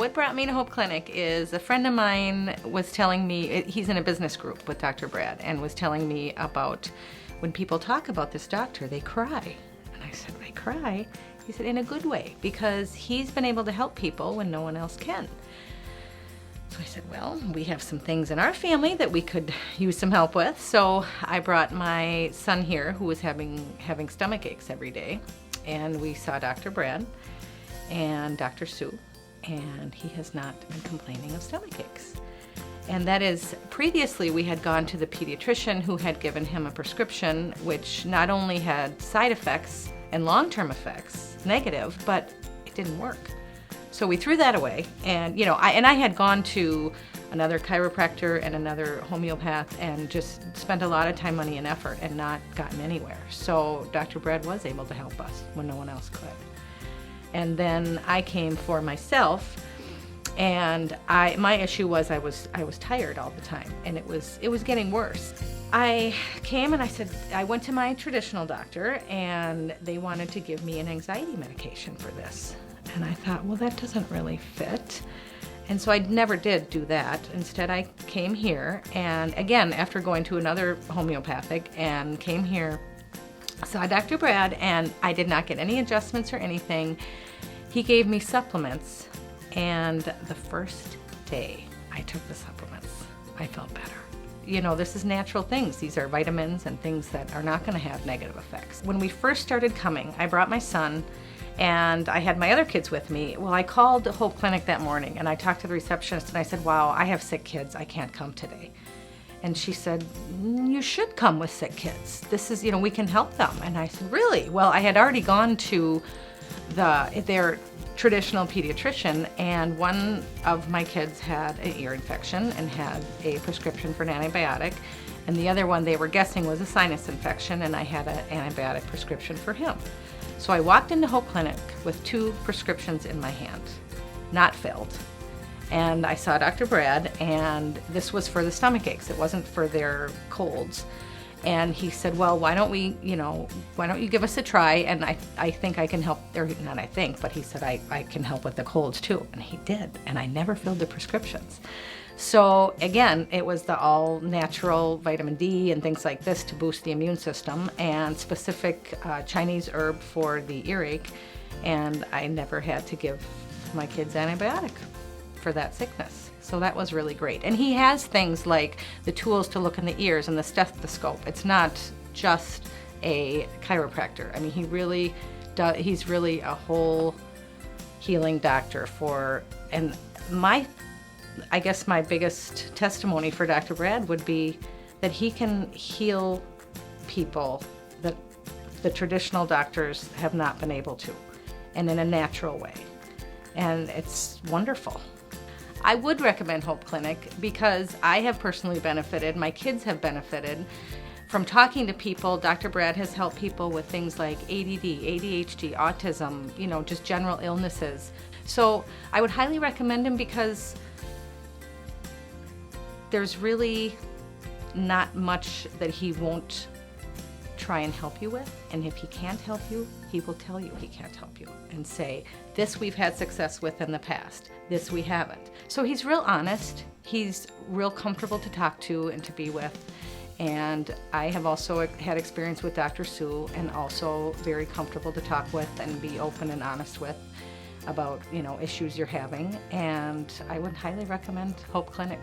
What brought me to Hope Clinic is a friend of mine was telling me, he's in a business group with Dr. Brad, and was telling me about when people talk about this doctor, they cry. And I said, they cry? He said, in a good way, because he's been able to help people when no one else can. So I said, well, we have some things in our family that we could use some help with. So I brought my son here, who was having stomach aches every day, and we saw Dr. Brad and Dr. Sue, and he has not been complaining of stomach aches. And that is, previously we had gone to the pediatrician who had given him a prescription which not only had side effects and long-term effects, negative, but it didn't work. So we threw that away, and I had gone to another chiropractor and another homeopath and just spent a lot of time, money, and effort and not gotten anywhere. So Dr. Brad was able to help us when no one else could. And then I came for myself, and my issue was I was tired all the time, and it was getting worse. I came and I went to my traditional doctor, and they wanted to give me an anxiety medication for this. And I thought, well, that doesn't really fit. And so I never did do that. Instead, I came here, and again, after going to another homeopathic, and came here, saw Dr. Brad, and I did not get any adjustments or anything. He gave me supplements, and the first day I took the supplements, I felt better. This is natural things. These are vitamins and things that are not going to have negative effects. When we first started coming, I brought my son, and I had my other kids with me. Well, I called Hope Clinic that morning, and I talked to the receptionist, and I said, wow, I have sick kids. I can't come today. And she said, you should come with sick kids. This is, we can help them. And I said, really? Well, I had already gone to their traditional pediatrician, and one of my kids had an ear infection and had a prescription for an antibiotic, and the other one they were guessing was a sinus infection, and I had an antibiotic prescription for him. So I walked into Hope Clinic with 2 prescriptions in my hand, not filled. And I saw Dr. Brad, and this was for the stomach aches. It wasn't for their colds. And he said, well, why don't you give us a try? And I think I can help, or not I think, but he said I can help with the colds too. And he did, and I never filled the prescriptions. So again, it was the all natural vitamin D and things like this to boost the immune system, and specific Chinese herb for the earache. And I never had to give my kids antibiotic for that sickness. So that was really great. And he has things like the tools to look in the ears and the stethoscope. It's not just a chiropractor. I mean, he's really a whole healing doctor and I guess my biggest testimony for Dr. Brad would be that he can heal people that the traditional doctors have not been able to, and in a natural way. And it's wonderful. I would recommend Hope Clinic because I have personally benefited, my kids have benefited from talking to people. Dr. Brad has helped people with things like ADD, ADHD, autism, just general illnesses. So I would highly recommend him because there's really not much that he won't try and help you with. And if he can't help you, he will tell you he can't help you and say, this we've had success with in the past, this we haven't. So he's real honest, he's real comfortable to talk to and to be with. And I have also had experience with Dr. Sue, and also very comfortable to talk with and be open and honest with about issues you're having. And I would highly recommend Hope Clinic.